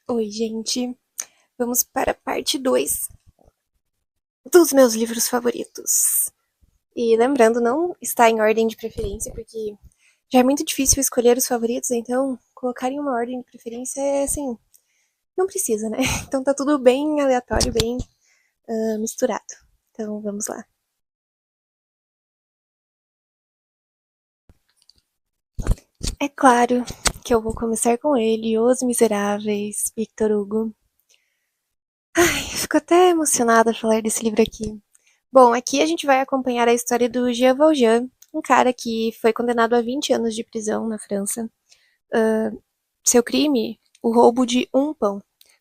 Oi, gente. Vamos para a parte 2 dos meus livros favoritos. E lembrando, não está em ordem de preferência, porque já é muito difícil escolher os favoritos, então colocar em uma ordem de preferência é assim, não precisa, né? Então tá tudo bem aleatório, bem misturado. Então vamos lá. É claro que eu vou começar com ele, Os Miseráveis, Victor Hugo. Ai, fico até emocionada de falar desse livro aqui. Bom, aqui a gente vai acompanhar a história do Jean Valjean, um cara que foi condenado a 20 anos de prisão na França. Seu crime, o roubo de um pão.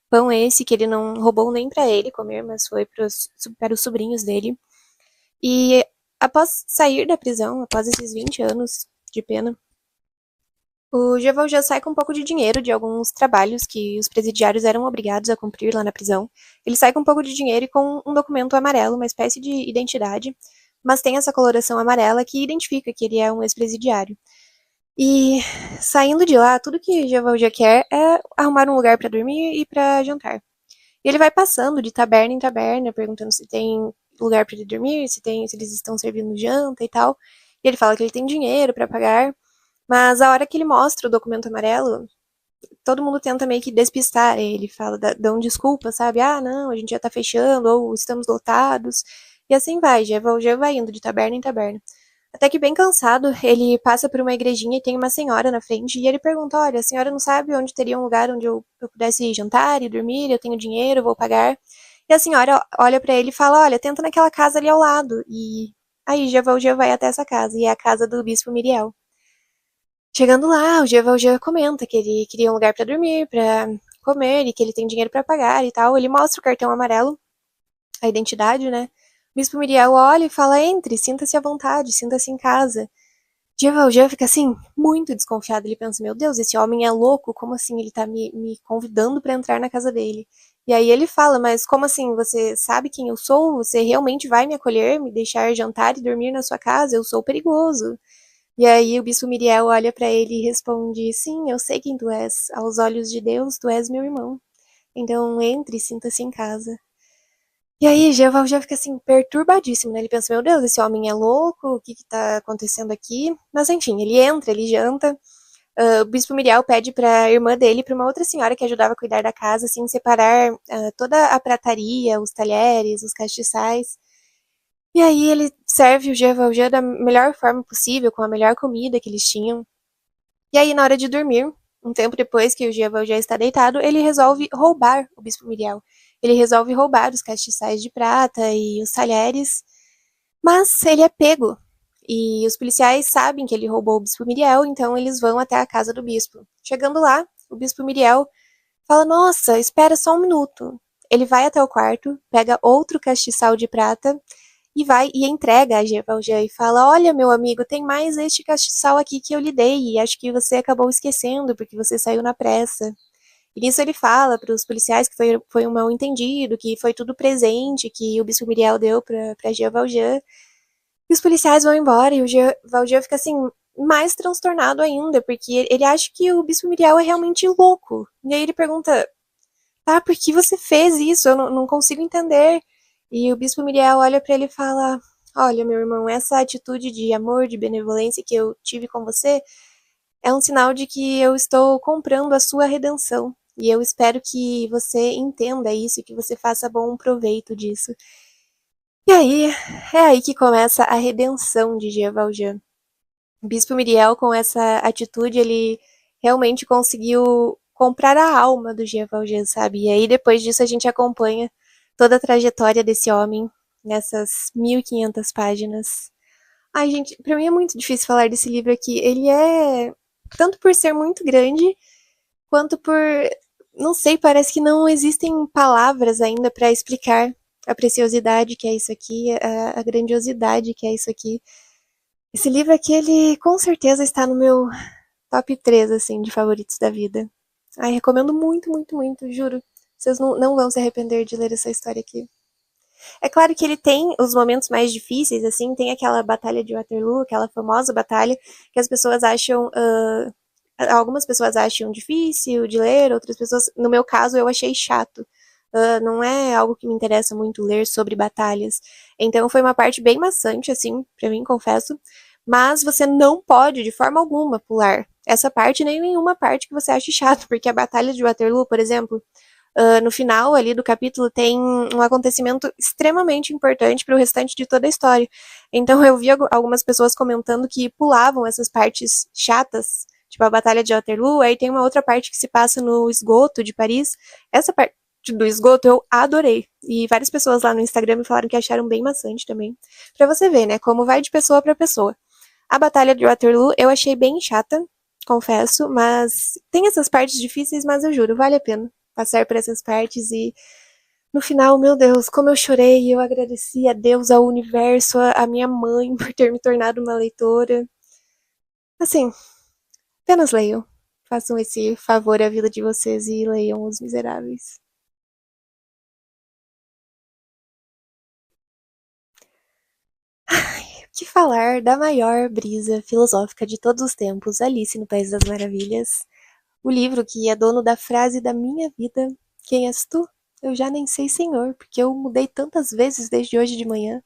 Pão esse que ele não roubou nem para ele comer, mas foi para os sobrinhos dele. E após sair da prisão, após esses 20 anos de pena, o Jean Valjean sai com um pouco de dinheiro de alguns trabalhos que os presidiários eram obrigados a cumprir lá na prisão. Ele sai com um pouco de dinheiro e com um documento amarelo, uma espécie de identidade, mas tem essa coloração amarela que identifica que ele é um ex-presidiário. E saindo de lá, tudo que Jean Valjean quer é arrumar um lugar para dormir e para jantar. E ele vai passando de taberna em taberna, perguntando se tem lugar para ele dormir, se eles estão servindo janta e tal. E ele fala que ele tem dinheiro para pagar, mas a hora que ele mostra o documento amarelo, todo mundo tenta meio que despistar ele, fala, dão desculpa, sabe? Ah, não, a gente já tá fechando, ou estamos lotados. E assim vai, já vai indo de taberna em taberna. Até que bem cansado, ele passa por uma igrejinha e tem uma senhora na frente, e ele pergunta, olha, a senhora não sabe onde teria um lugar onde eu pudesse jantar e dormir, eu tenho dinheiro, eu vou pagar. E a senhora olha para ele e fala, olha, tenta naquela casa ali ao lado. E aí já vai até essa casa, e é a casa do bispo Miriel. Chegando lá, o Valjean comenta que ele queria um lugar para dormir, para comer e que ele tem dinheiro para pagar e tal. Ele mostra o cartão amarelo, a identidade, né? O Bispo Miriel olha e fala: entre, sinta-se à vontade, sinta-se em casa. Valjean fica assim, muito desconfiado. Ele pensa: meu Deus, esse homem é louco, como assim ele tá me convidando para entrar na casa dele? E aí ele fala: mas como assim? Você sabe quem eu sou? Você realmente vai me acolher, me deixar jantar e dormir na sua casa? Eu sou perigoso. E aí o bispo Miriel olha para ele e responde: sim, eu sei quem tu és. Aos olhos de Deus, tu és meu irmão. Então entre e sinta-se em casa. E aí Jeová já fica assim, perturbadíssimo, né? Ele pensa, meu Deus, esse homem é louco, o que que tá acontecendo aqui? Mas enfim, ele entra, ele janta. O bispo Miriel pede pra irmã dele, pra uma outra senhora que ajudava a cuidar da casa, assim, separar toda a prataria, os talheres, os castiçais. E aí ele serve o Jean Valjean da melhor forma possível, com a melhor comida que eles tinham. E aí, na hora de dormir, um tempo depois que o Jean Valjean está deitado, ele resolve roubar o Bispo Miriel. Ele resolve roubar os castiçais de prata e os talheres, mas ele é pego. E os policiais sabem que ele roubou o Bispo Miriel, então eles vão até a casa do Bispo. Chegando lá, o Bispo Miriel fala: nossa, espera só um minuto. Ele vai até o quarto, pega outro castiçal de prata e vai e entrega a Valjean e fala: olha, meu amigo, tem mais este castiçal aqui que eu lhe dei e acho que você acabou esquecendo porque você saiu na pressa. E nisso ele fala para os policiais que foi um mal entendido, que foi tudo presente que o Bispo Miriel deu para Jean Valjean. E os policiais vão embora e o Jean Valjean fica assim, mais transtornado ainda, porque ele acha que o Bispo Miriel é realmente louco. E aí ele pergunta: tá, por que você fez isso? Eu não consigo entender. E o Bispo Miriel olha para ele e fala: olha, meu irmão, essa atitude de amor, de benevolência que eu tive com você é um sinal de que eu estou comprando a sua redenção. E eu espero que você entenda isso e que você faça bom proveito disso. E aí, é aí que começa a redenção de Jean Valjean. O Bispo Miriel, com essa atitude, ele realmente conseguiu comprar a alma do Jean Valjean, sabe? E aí, depois disso, a gente acompanha toda a trajetória desse homem nessas 1.500 páginas. Ai, gente, pra mim é muito difícil falar desse livro aqui. Ele é, tanto por ser muito grande, quanto por, não sei, parece que não existem palavras ainda para explicar a preciosidade que é isso aqui, a grandiosidade que é isso aqui. Esse livro aqui, ele com certeza está no meu top 3, assim, de favoritos da vida. Ai, recomendo muito, muito, muito, juro. Vocês não vão se arrepender de ler essa história aqui. É claro que ele tem os momentos mais difíceis, assim, tem aquela batalha de Waterloo, aquela famosa batalha, que as pessoas acham algumas pessoas acham difícil de ler, outras pessoas, no meu caso, eu achei chato. Não é algo que me interessa muito ler sobre batalhas. Então foi uma parte bem maçante, assim, pra mim, confesso. Mas você não pode, de forma alguma, pular essa parte nem nenhuma parte que você ache chato, porque a Batalha de Waterloo, por exemplo, no final ali do capítulo tem um acontecimento extremamente importante para o restante de toda a história. Então eu vi algumas pessoas comentando que pulavam essas partes chatas, tipo a Batalha de Waterloo, aí tem uma outra parte que se passa no esgoto de Paris. Essa parte do esgoto eu adorei. E várias pessoas lá no Instagram me falaram que acharam bem maçante também. Pra você ver, né, como vai de pessoa pra pessoa. A Batalha de Waterloo eu achei bem chata, confesso, mas tem essas partes difíceis, mas eu juro, vale a pena passar por essas partes e no final, meu Deus, como eu chorei, eu agradeci a Deus, ao universo, a minha mãe por ter me tornado uma leitora. Assim, apenas leiam. Façam esse favor à vida de vocês e leiam Os Miseráveis. O que falar da maior brisa filosófica de todos os tempos, Alice no País das Maravilhas? O livro que é dono da frase da minha vida: Quem és tu? Eu já nem sei, senhor, porque eu mudei tantas vezes desde hoje de manhã.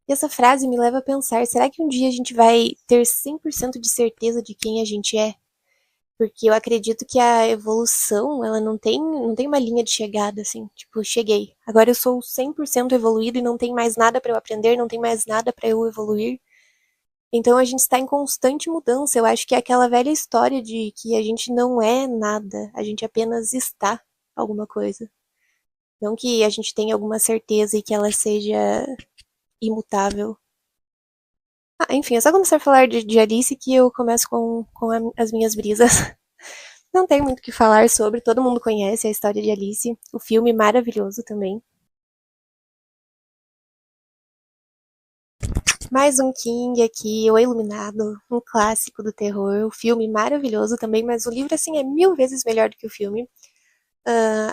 E essa frase me leva a pensar, será que um dia a gente vai ter 100% de certeza de quem a gente é? Porque eu acredito que a evolução, ela não tem uma linha de chegada, assim, tipo, cheguei. Agora eu sou 100% evoluído e não tem mais nada para eu aprender, não tem mais nada para eu evoluir. Então a gente está em constante mudança. Eu acho que é aquela velha história de que a gente não é nada, a gente apenas está alguma coisa. Não que a gente tenha alguma certeza e que ela seja imutável. Enfim, é só começar a falar de Alice que eu começo com as minhas brisas. Não tem muito o que falar sobre, todo mundo conhece a história de Alice, o filme maravilhoso também. Mais um King aqui, O Iluminado, um clássico do terror, o filme maravilhoso também, mas o livro assim é 1000 vezes melhor do que o filme.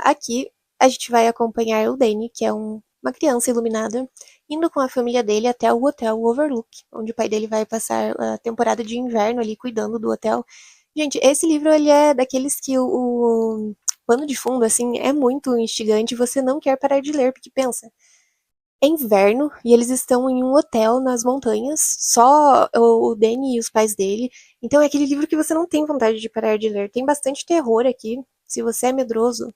Aqui a gente vai acompanhar o Danny, que é uma criança iluminada, indo com a família dele até o hotel Overlook, onde o pai dele vai passar a temporada de inverno ali cuidando do hotel. Gente, esse livro ele é daqueles que o pano de fundo assim é muito instigante, você não quer parar de ler, porque pensa, é inverno e eles estão em um hotel nas montanhas, só o Danny e os pais dele. Então é aquele livro que você não tem vontade de parar de ler. Tem bastante terror aqui. Se você é medroso,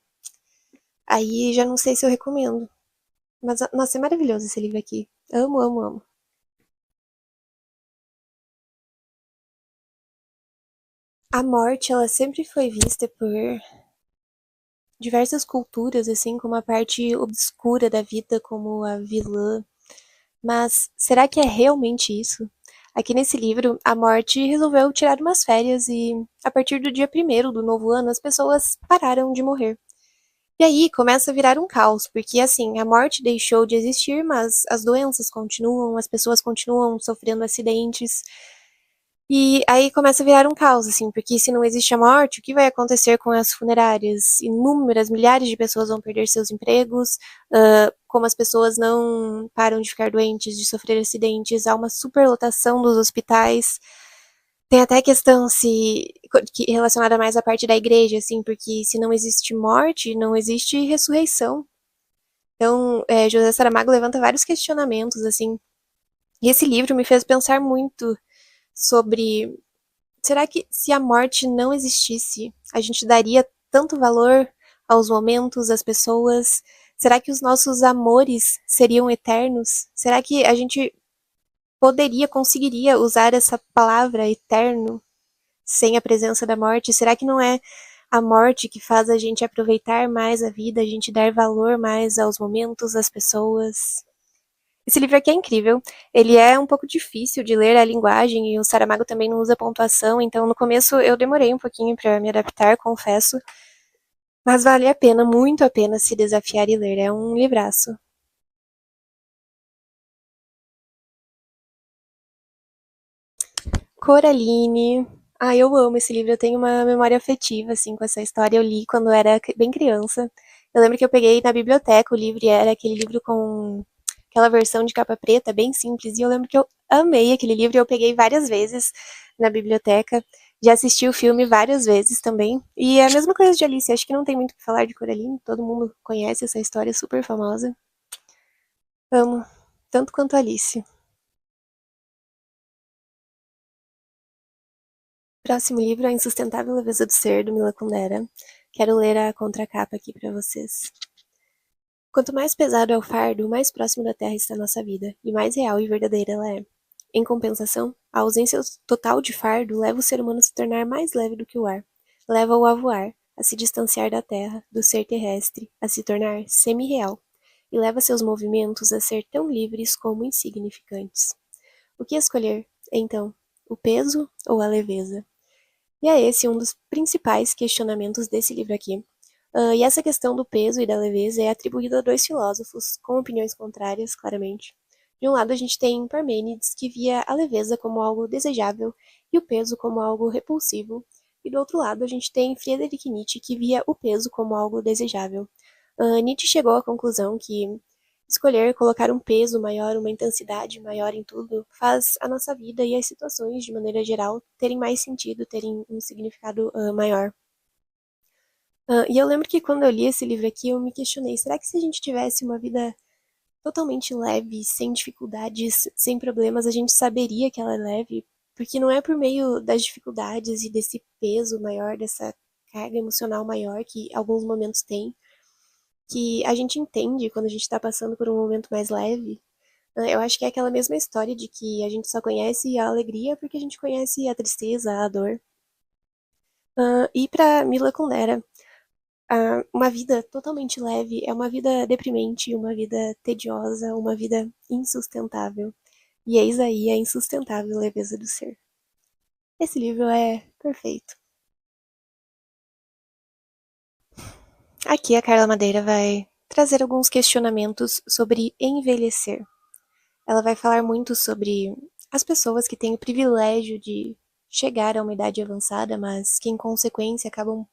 aí já não sei se eu recomendo. Mas, nossa, é maravilhoso esse livro aqui. Amo, amo, amo. A morte, ela sempre foi vista por diversas culturas, assim, como a parte obscura da vida, como a vilã. Mas será que é realmente isso? Aqui nesse livro, a morte resolveu tirar umas férias e, a partir do dia primeiro do novo ano, as pessoas pararam de morrer. E aí começa a virar um caos, porque assim, a morte deixou de existir, mas as doenças continuam, as pessoas continuam sofrendo acidentes. E aí começa a virar um caos, assim, porque se não existe a morte, o que vai acontecer com as funerárias? Inúmeras, milhares de pessoas vão perder seus empregos, como as pessoas não param de ficar doentes, de sofrer acidentes, há uma superlotação dos hospitais. Tem até questão relacionada mais à parte da igreja, assim, porque se não existe morte, não existe ressurreição. Então, José Saramago levanta vários questionamentos, assim. E esse livro me fez pensar muito sobre, será que se a morte não existisse, a gente daria tanto valor aos momentos, às pessoas? Será que os nossos amores seriam eternos? Será que a gente conseguiria usar essa palavra eterno sem a presença da morte? Será que não é a morte que faz a gente aproveitar mais a vida, a gente dar valor mais aos momentos, às pessoas? Esse livro aqui é incrível. Ele é um pouco difícil de ler a linguagem e o Saramago também não usa pontuação, então no começo eu demorei um pouquinho para me adaptar, confesso. Mas vale a pena, muito a pena se desafiar e ler. É um livraço. Coraline. Ah, eu amo esse livro. Eu tenho uma memória afetiva, assim, com essa história. Eu li quando era bem criança. Eu lembro que eu peguei na biblioteca o livro e era aquele livro com aquela versão de capa preta, bem simples. E eu lembro que eu amei aquele livro e eu peguei várias vezes na biblioteca. Já assisti o filme várias vezes também. E é a mesma coisa de Alice, acho que não tem muito o que falar de Coraline, todo mundo conhece essa história super famosa. Amo, tanto quanto Alice. Próximo livro é A Insustentável Leveza do Ser, do Mila Kundera. Quero ler a contracapa aqui pra vocês. Quanto mais pesado é o fardo, mais próximo da terra está a nossa vida, e mais real e verdadeira ela é. Em compensação, a ausência total de fardo leva o ser humano a se tornar mais leve do que o ar. Leva-o a voar, a se distanciar da terra, do ser terrestre, a se tornar semi-real. E leva seus movimentos a ser tão livres como insignificantes. O que escolher, então? O peso ou a leveza? E é esse um dos principais questionamentos desse livro aqui. E essa questão do peso e da leveza é atribuída a dois filósofos com opiniões contrárias, claramente. De um lado, a gente tem Parmênides, que via a leveza como algo desejável e o peso como algo repulsivo. E do outro lado, a gente tem Friedrich Nietzsche, que via o peso como algo desejável. Nietzsche chegou à conclusão que escolher colocar um peso maior, uma intensidade maior em tudo, faz a nossa vida e as situações, de maneira geral, terem mais sentido, terem um significado maior. E eu lembro que quando eu li esse livro aqui, eu me questionei: será que se a gente tivesse uma vida totalmente leve, sem dificuldades, sem problemas, a gente saberia que ela é leve? Porque não é por meio das dificuldades e desse peso maior, dessa carga emocional maior que alguns momentos têm, que a gente entende quando a gente está passando por um momento mais leve. Eu acho que é aquela mesma história de que a gente só conhece a alegria porque a gente conhece a tristeza, a dor. E para Mila Kundera, uma vida totalmente leve é uma vida deprimente, uma vida tediosa, uma vida insustentável. E eis aí a insustentável leveza do ser. Esse livro é perfeito. Aqui a Carla Madeira vai trazer alguns questionamentos sobre envelhecer. Ela vai falar muito sobre as pessoas que têm o privilégio de chegar a uma idade avançada, mas que em consequência acabam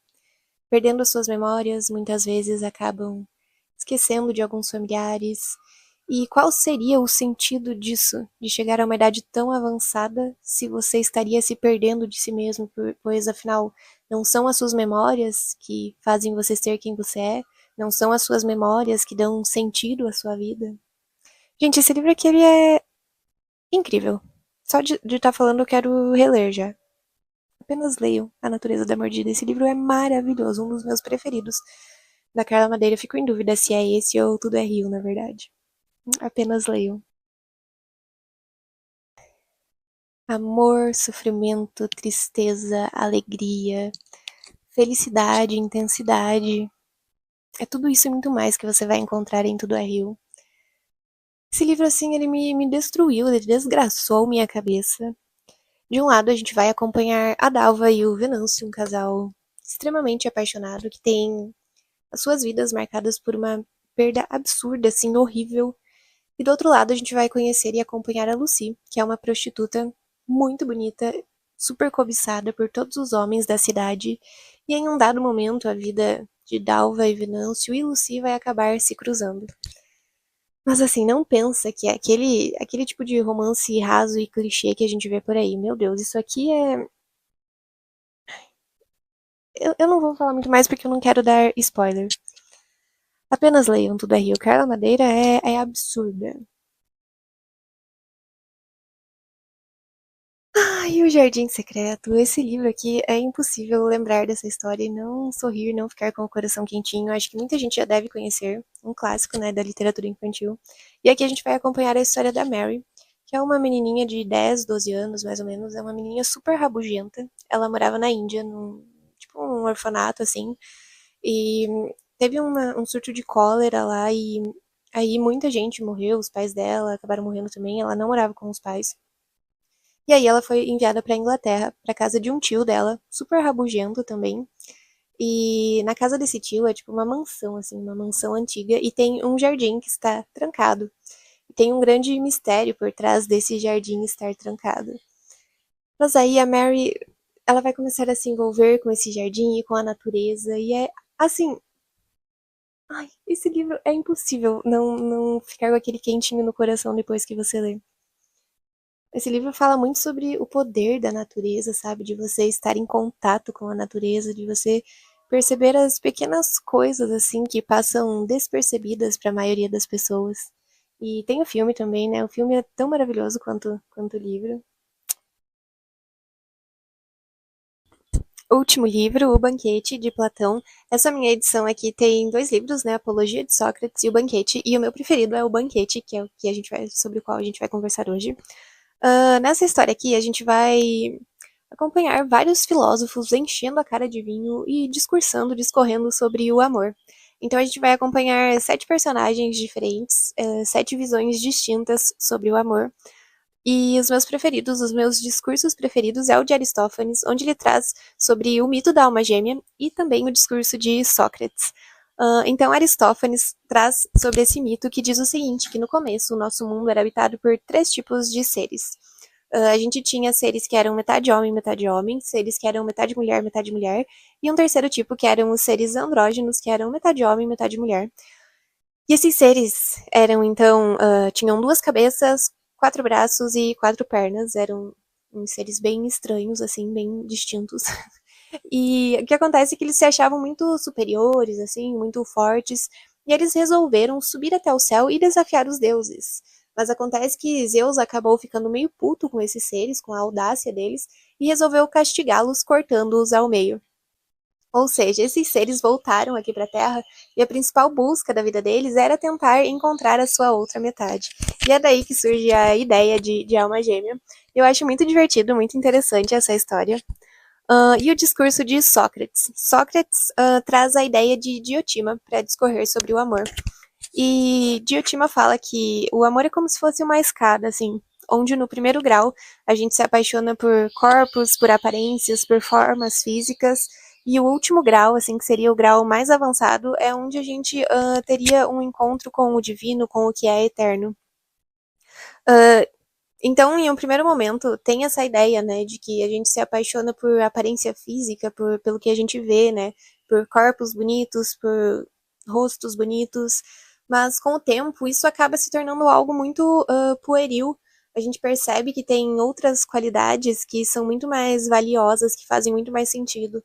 perdendo as suas memórias, muitas vezes acabam esquecendo de alguns familiares. E qual seria o sentido disso, de chegar a uma idade tão avançada, se você estaria se perdendo de si mesmo, pois afinal não são as suas memórias que fazem você ser quem você é, não são as suas memórias que dão sentido à sua vida. Gente, esse livro aqui ele é incrível. Só de estar falando eu quero reler já. Apenas leiam A Natureza da Mordida. Esse livro é maravilhoso, um dos meus preferidos. Da Carla Madeira, eu fico em dúvida se é esse ou Tudo é Rio, na verdade. Apenas leiam. Amor, sofrimento, tristeza, alegria, felicidade, intensidade. É tudo isso e muito mais que você vai encontrar em Tudo é Rio. Esse livro, assim, ele me destruiu, ele desgraçou minha cabeça. De um lado, a gente vai acompanhar a Dalva e o Venâncio, um casal extremamente apaixonado que tem as suas vidas marcadas por uma perda absurda, assim, horrível. E do outro lado, a gente vai conhecer e acompanhar a Lucy, que é uma prostituta muito bonita, super cobiçada por todos os homens da cidade. E em um dado momento, a vida de Dalva e Venâncio e Lucy vai acabar se cruzando. Mas assim, não pensa que é aquele tipo de romance raso e clichê que a gente vê por aí. Meu Deus, isso aqui é. Eu não vou falar muito mais porque eu não quero dar spoiler. Apenas leiam Tudo é Rio. Carla Madeira é absurda. Ai, o Jardim Secreto. Esse livro aqui é impossível lembrar dessa história e não sorrir, não ficar com o coração quentinho. Acho que muita gente já deve conhecer. Um clássico, né, da literatura infantil. E aqui a gente vai acompanhar a história da Mary, que é uma menininha de 10, 12 anos, mais ou menos. É uma menininha super rabugenta. Ela morava na Índia, num, tipo um orfanato, assim. E teve um surto de cólera lá e aí muita gente morreu, os pais dela acabaram morrendo também. Ela não morava com os pais. E aí ela foi enviada pra Inglaterra, pra casa de um tio dela, super rabugento também. E na casa desse tio é tipo uma mansão, assim, uma mansão antiga, e tem um jardim que está trancado. E tem um grande mistério por trás desse jardim estar trancado. Mas aí a Mary, ela vai começar a se envolver com esse jardim e com a natureza, e é assim. Ai, esse livro é impossível não ficar com aquele quentinho no coração depois que você lê. Esse livro fala muito sobre o poder da natureza, sabe? De você estar em contato com a natureza, de você perceber as pequenas coisas, assim, que passam despercebidas para a maioria das pessoas. E tem o filme também, né? O filme é tão maravilhoso quanto o livro. O último livro, O Banquete, de Platão. Essa minha edição aqui tem 2 livros, né? Apologia de Sócrates e O Banquete. E o meu preferido é O Banquete, que é o que sobre o qual a gente vai conversar hoje. Nessa história aqui, a gente vai acompanhar vários filósofos enchendo a cara de vinho e discorrendo sobre o amor. Então a gente vai acompanhar 7 personagens diferentes, 7 visões distintas sobre o amor. E os meus preferidos, os meus discursos preferidos é o de Aristófanes, onde ele traz sobre o mito da alma gêmea e também o discurso de Sócrates. Então, Aristófanes traz sobre esse mito que diz o seguinte, que no começo o nosso mundo era habitado por 3 tipos de seres. A gente tinha seres que eram metade homem, seres que eram metade mulher, e um terceiro tipo que eram os seres andrógenos, que eram metade homem, metade mulher. E esses seres eram, então, tinham 2 cabeças, 4 braços e 4 pernas. Eram uns seres bem estranhos, assim, bem distintos. E o que acontece é que eles se achavam muito superiores, assim, muito fortes, e eles resolveram subir até o céu e desafiar os deuses. Mas acontece que Zeus acabou ficando meio puto com esses seres, com a audácia deles, e resolveu castigá-los cortando-os ao meio. Ou seja, esses seres voltaram aqui para a Terra e a principal busca da vida deles era tentar encontrar a sua outra metade. E é daí que surge a ideia de alma gêmea. Eu acho muito divertido, muito interessante essa história. E o discurso de Sócrates. Sócrates traz a ideia de Diotima para discorrer sobre o amor. E Diotima fala que o amor é como se fosse uma escada, assim, onde no primeiro grau a gente se apaixona por corpos, por aparências, por formas físicas, e o último grau, assim, que seria o grau mais avançado, é onde a gente teria um encontro com o divino, com o que é eterno. Uh, então, em um primeiro momento, tem essa ideia, né, de que a gente se apaixona por aparência física, pelo que a gente vê, né, por corpos bonitos, por rostos bonitos, mas com o tempo isso acaba se tornando algo muito pueril. A gente percebe que tem outras qualidades que são muito mais valiosas, que fazem muito mais sentido,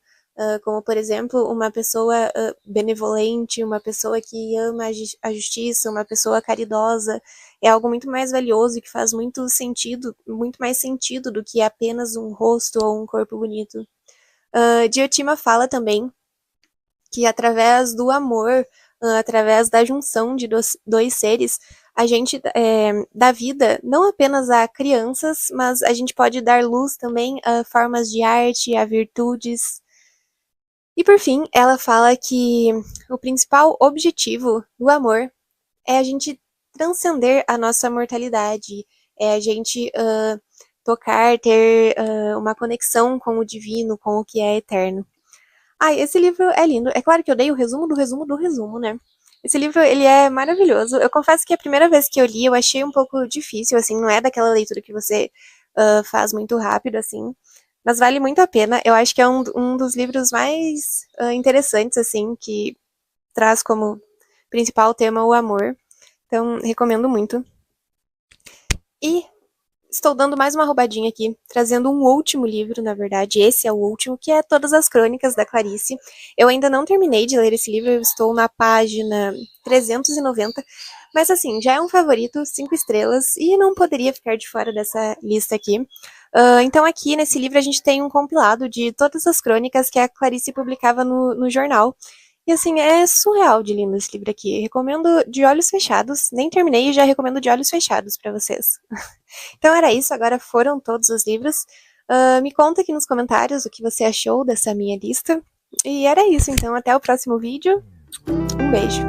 como, por exemplo, uma pessoa benevolente, uma pessoa que ama a justiça, uma pessoa caridosa, é algo muito mais valioso e que faz muito sentido, muito mais sentido do que apenas um rosto ou um corpo bonito. Diotima fala também que através do amor, através da junção de dois seres, a gente dá vida não apenas a crianças, mas a gente pode dar luz também a formas de arte, a virtudes. E por fim, ela fala que o principal objetivo do amor é a gente transcender a nossa mortalidade, é a gente tocar, ter uma conexão com o divino, com o que é eterno. Ai, esse livro é lindo. É claro que eu dei o resumo do resumo do resumo, né? Esse livro, ele é maravilhoso. Eu confesso que a primeira vez que eu li, eu achei um pouco difícil, assim, não é daquela leitura que você faz muito rápido, assim. Mas vale muito a pena. Eu acho que é um dos livros mais interessantes, assim, que traz como principal tema o amor. Então, recomendo muito. E estou dando mais uma roubadinha aqui, trazendo um último livro, na verdade, esse é o último, que é Todas as Crônicas da Clarice. Eu ainda não terminei de ler esse livro, eu estou na página 390, mas assim, já é um favorito, 5 estrelas, e não poderia ficar de fora dessa lista aqui. Então aqui nesse livro a gente tem um compilado de todas as crônicas que a Clarice publicava no jornal. E assim, é surreal de lindo esse livro aqui. Recomendo de olhos fechados. Nem terminei e já recomendo de olhos fechados para vocês. Então era isso, agora foram todos os livros. Me conta aqui nos comentários o que você achou dessa minha lista. E era isso, então até o próximo vídeo. Um beijo.